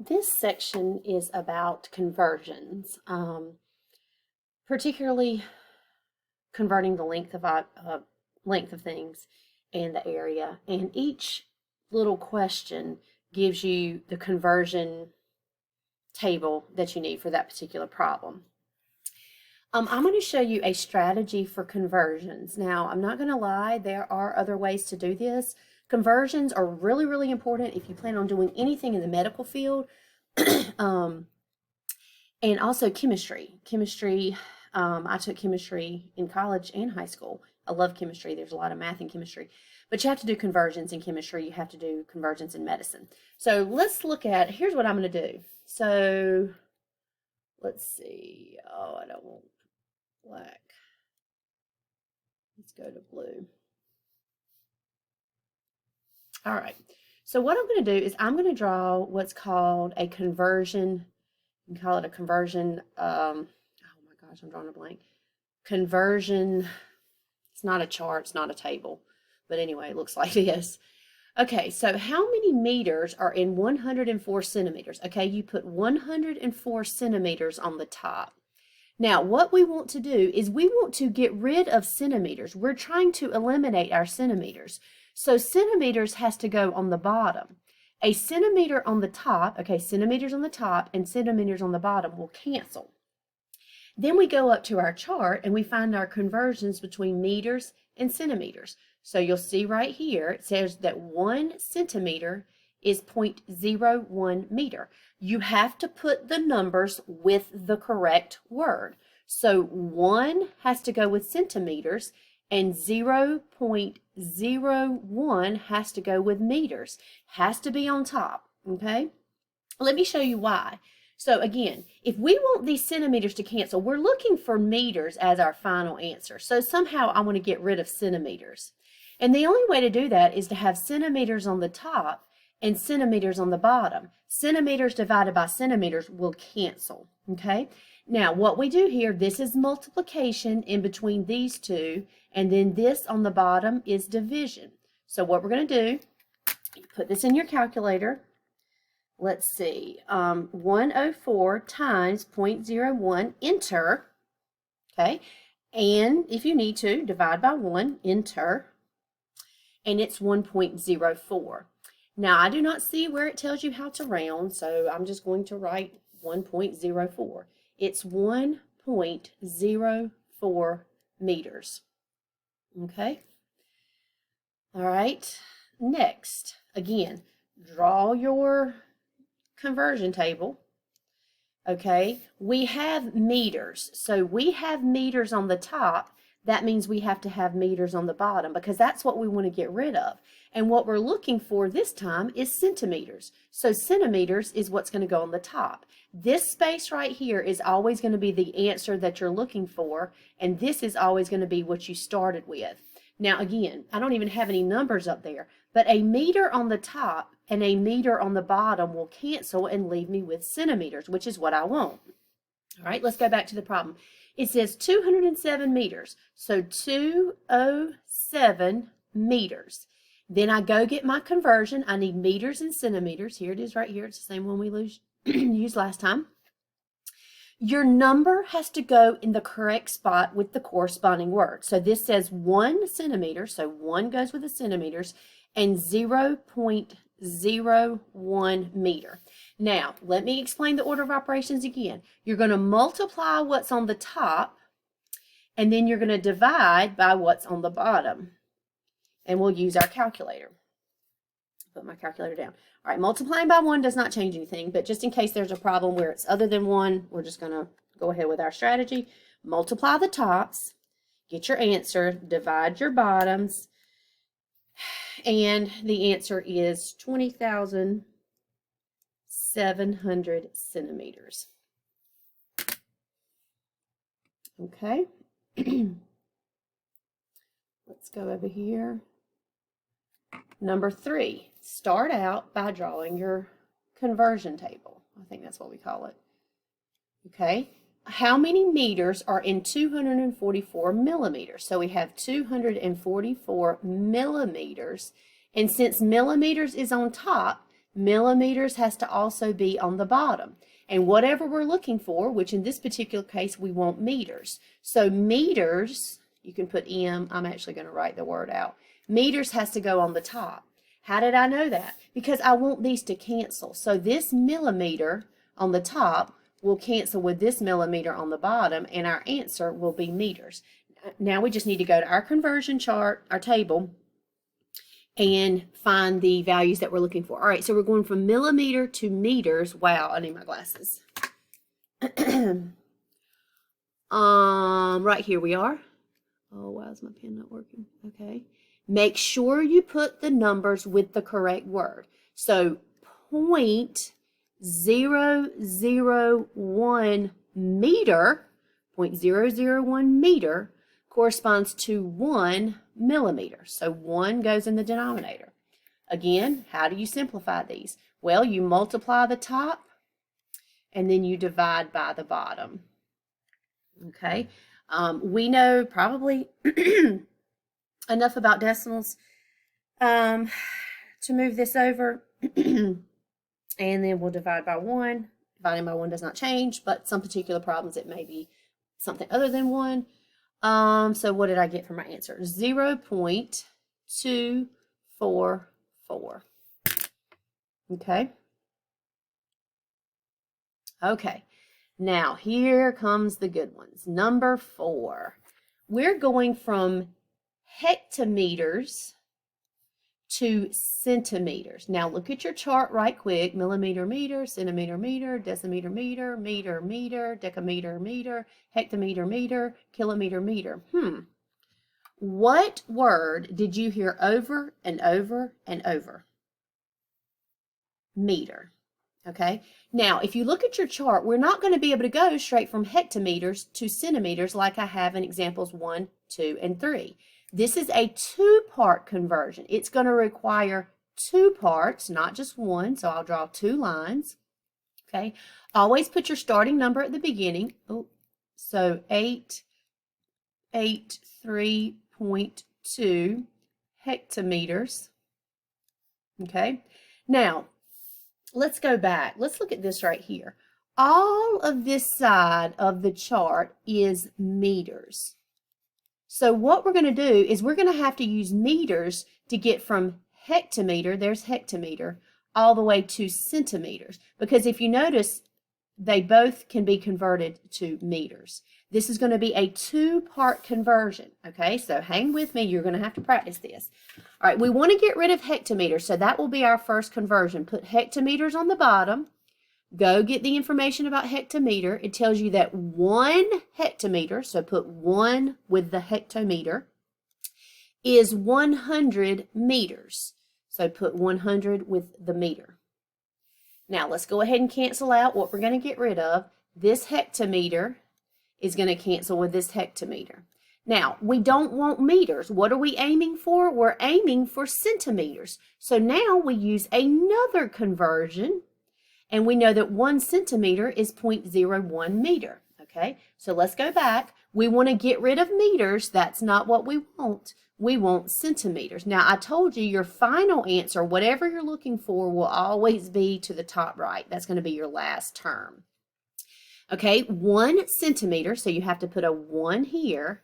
This section is about conversions, particularly converting the length of things and the area. And each little question gives you the conversion table that you need for that particular problem. I'm going to show you a strategy for conversions. Now, I'm not going to lie, there are other ways to do this. Conversions are really, really important if you plan on doing anything in the medical field. And also chemistry. I took chemistry in college and high school. I love chemistry. There's a lot of math in chemistry. But you have to do conversions in chemistry. You have to do conversions in medicine. So let's look at, here's what I'm going to do. So let's see. Oh, I don't want black. Let's go to blue. All right. So what I'm going to do is I'm going to draw what's called a conversion. You can call it a conversion. Oh my gosh, I'm drawing a blank. Conversion. It's not a chart. It's not a table. But anyway, it looks like this. Okay, so how many meters are in 104 centimeters? Okay, you put 104 centimeters on the top. Now, what we want to do is we want to get rid of centimeters. We're trying to eliminate our centimeters. So centimeters has to go on the bottom. A centimeter on the top, okay, centimeters on the top and centimeters on the bottom will cancel. Then we go up to our chart and we find our conversions between meters and centimeters. So you'll see right here, it says that 1 centimeter is 0.01 meter. You have to put the numbers with the correct word. So 1 has to go with centimeters and 0.01 has to go with meters. Has to be on top, okay? Let me show you why. So again, if we want these centimeters to cancel, we're looking for meters as our final answer. So somehow I want to get rid of centimeters. And the only way to do that is to have centimeters on the top and centimeters on the bottom. Centimeters divided by centimeters will cancel, okay? Now, what we do here, this is multiplication in between these two, and then this on the bottom is division. So what we're going to do, you put this in your calculator. Let's see, 104 times 0.01, enter, okay? And if you need to, divide by 1, enter, and it's 1.04. Now, I do not see where it tells you how to round, so I'm just going to write 1.04. It's 1.04 meters, okay? All right, next, again, draw your conversion table. Okay, we have meters, so we have meters on the top. That means we have to have meters on the bottom because that's what we want to get rid of. And what we're looking for this time is centimeters. So centimeters is what's going to go on the top. This space right here is always going to be the answer that you're looking for, and this is always going to be what you started with. Now again, I don't even have any numbers up there, but a meter on the top and a meter on the bottom will cancel and leave me with centimeters, which is what I want. All right, let's go back to the problem. It says 207 meters, so 207 meters. Then I go get my conversion. I need meters and centimeters. Here it is right here. It's the same one we used last time. Your number has to go in the correct spot with the corresponding word. So this says 1 centimeter, so 1 goes with the centimeters, and 0.01 meter. Now, let me explain the order of operations again. You're going to multiply what's on the top, and then you're going to divide by what's on the bottom. And we'll use our calculator. Put my calculator down. All right, multiplying by 1 does not change anything, but just in case there's a problem where it's other than 1, we're just going to go ahead with our strategy. Multiply the tops, get your answer, divide your bottoms, and the answer is 20,700 centimeters. Okay. Let's go over here. Number 3, start out by drawing your conversion table. I think that's what we call it. Okay. How many meters are in 244 millimeters? So we have 244 millimeters. And since millimeters is on top, millimeters has to also be on the bottom. And whatever we're looking for, which in this particular case, we want meters. So meters, you can put M, I'm actually going to write the word out. Meters has to go on the top. How did I know that? Because I want these to cancel. So this millimeter on the top will cancel with this millimeter on the bottom, and our answer will be meters. Now we just need to go to our conversion chart, our table, and find the values that we're looking for. All right, so we're going from millimeter to meters. Wow, I need my glasses. Right here we are. Oh, why is my pen not working? Okay. Make sure you put the numbers with the correct word. So 0.001 meter, 0.001 meter corresponds to 1 millimeter. So 1 goes in the denominator. Again, how do you simplify these? Well, you multiply the top and then you divide by the bottom. Okay. We know probably enough about decimals to move this over. And then we'll divide by 1. Dividing by 1 does not change, but some particular problems it may be something other than 1. So what did I get for my answer? 0.244. Okay. Okay. Now here comes the good ones. Number 4. We're going from hectometers to centimeters. Now look at your chart right quick. Millimeter, meter, centimeter, meter, decimeter, meter, meter, meter, decameter, meter, hectometer, meter, kilometer, meter. What word did you hear over and over and over? Meter. Okay. Now, if you look at your chart, we're not going to be able to go straight from hectometers to centimeters like I have in examples 1, 2, and 3. This is a 2-part conversion. It's going to require 2 parts, not just 1. So I'll draw 2 lines. Okay. Always put your starting number at the beginning. Oh, so 883.2 hectometers. Okay. Now, let's go back. Let's look at this right here. All of this side of the chart is meters. So what we're going to do is we're going to have to use meters to get from hectometer, there's hectometer, all the way to centimeters. Because if you notice, they both can be converted to meters. This is going to be a 2-part conversion. Okay, so hang with me. You're going to have to practice this. All right, we want to get rid of hectometers, so that will be our first conversion. Put hectometers on the bottom. Go get the information about hectometer. It tells you that 1 hectometer, so put 1 with the hectometer, is 100 meters. So put 100 with the meter. Now let's go ahead and cancel out what we're going to get rid of. This hectometer is going to cancel with this hectometer. Now, we don't want meters. What are we aiming for? We're aiming for centimeters. So now we use another conversion. And we know that 1 centimeter is 0.01 meter, okay? So let's go back. We want to get rid of meters. That's not what we want. We want centimeters. Now, I told you your final answer, whatever you're looking for, will always be to the top right. That's going to be your last term. Okay, 1 centimeter, so you have to put a 1 here,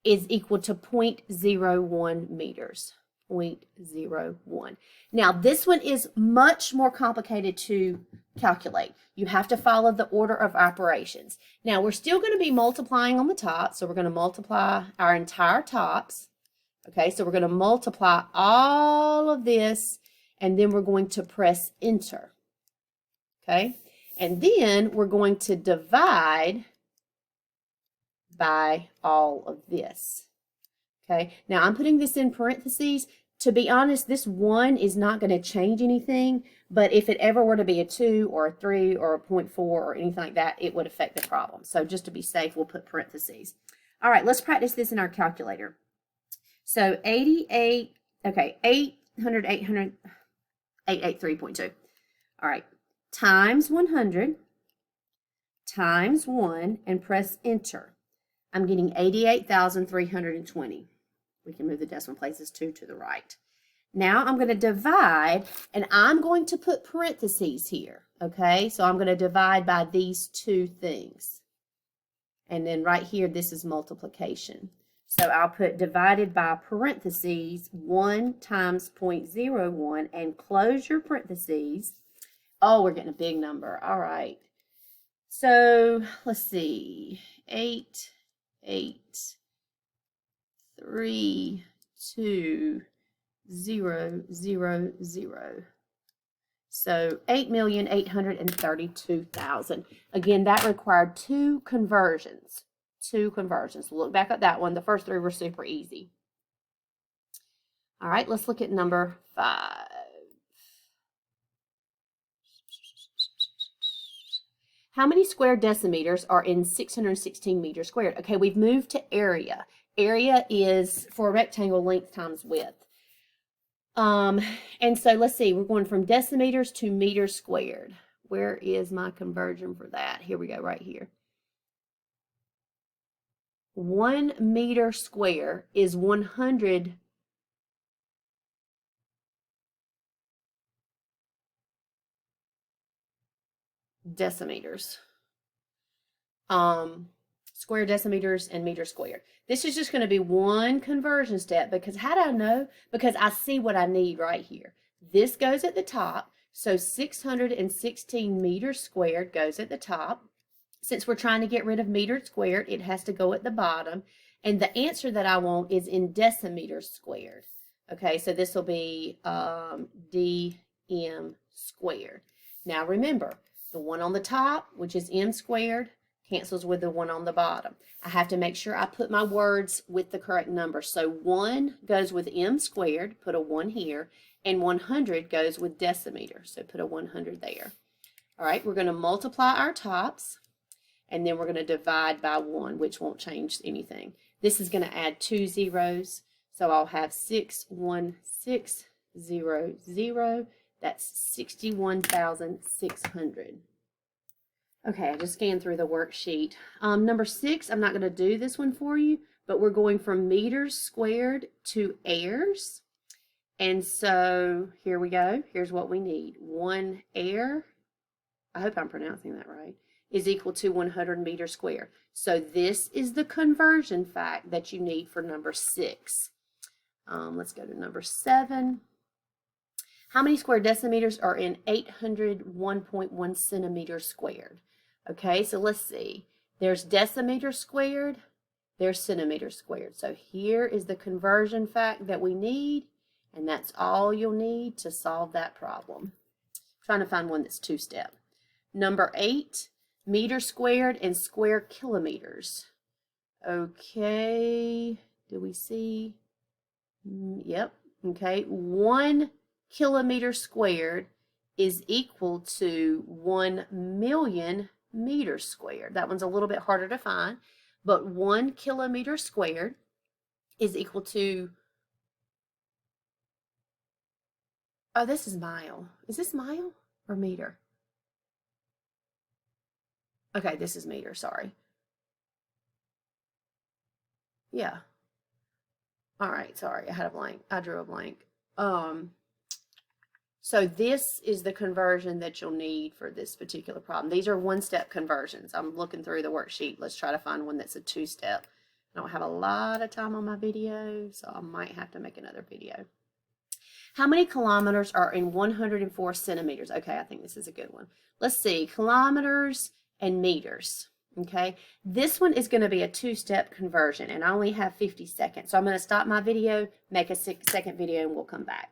is equal to 0.01 meters. 0.01. Now, this one is much more complicated to calculate. You have to follow the order of operations. Now, we're still going to be multiplying on the top, so we're going to multiply our entire tops. Okay, so we're going to multiply all of this, and then we're going to press enter. Okay, and then we're going to divide by all of this. Okay, now I'm putting this in parentheses. To be honest, this 1 is not going to change anything, but if it ever were to be a 2 or a 3 or a 0.4 or anything like that, it would affect the problem. So just to be safe, we'll put parentheses. All right, let's practice this in our calculator. So 883.2. All right, times 100 times 1 and press enter. I'm getting 88,320. We can move the decimal places 2 to the right. Now I'm going to divide, and I'm going to put parentheses here, okay? So I'm going to divide by these two things. And then right here, this is multiplication. So I'll put divided by parentheses 1 times 0.01 and close your parentheses. Oh, we're getting a big number. All right. So let's see. 8, 3, 2, 0, 0, 0. So 8,832,000. Again, that required two conversions. Look back at that one. The first three were super easy. All right, let's look at number 5. How many square decimeters are in 616 meters squared? Okay, we've moved to area. Area is for a rectangle length times width. And so let's see, we're going from decimeters to meters squared. Where is my conversion for that? Here we go, right here. 1 meter square is 100 decimeters. Square decimeters and meter squared. This is just going to be one conversion step, because how do I know? Because I see what I need right here. This goes at the top, so 616 meters squared goes at the top. Since we're trying to get rid of meters squared, it has to go at the bottom. And the answer that I want is in decimeters squared. Okay, so this will be dm squared. Now remember, the one on the top, which is m squared, cancels with the one on the bottom. I have to make sure I put my words with the correct number. So 1 goes with m squared, put a 1 here, and 100 goes with decimeter, so put a 100 there. All right, we're going to multiply our tops, and then we're going to divide by 1, which won't change anything. This is going to add 2 zeros, so I'll have 61600. That's 61,600. Okay, I just scanned through the worksheet. Number 6, I'm not going to do this one for you, but we're going from meters squared to airs. And so here we go. Here's what we need. 1 air, I hope I'm pronouncing that right, is equal to 100 meters squared. So this is the conversion fact that you need for number 6. Let's go to number 7. How many square decimeters are in 801.1 centimeters squared? Okay, so let's see. There's decimeter squared, there's centimeter squared. So here is the conversion fact that we need, and that's all you'll need to solve that problem. I'm trying to find one that's 2-step. Number 8, meter squared and square kilometers. Okay, do we see? Yep, okay. 1 kilometer squared is equal to 1 million meters squared. That one's a little bit harder to find, but 1 kilometer squared is equal to, oh, this is mile. Is this mile or meter? Okay, this is meter, sorry. Yeah. All right, sorry, I had a blank. I drew a blank. So this is the conversion that you'll need for this particular problem. These are 1-step conversions. I'm looking through the worksheet. Let's try to find one that's a 2-step. I don't have a lot of time on my video, so I might have to make another video. How many kilometers are in 104 centimeters? Okay, I think this is a good one. Let's see, kilometers and meters. Okay, this one is going to be a 2-step conversion, and I only have 50 seconds. So I'm going to stop my video, make a 6-second video, and we'll come back.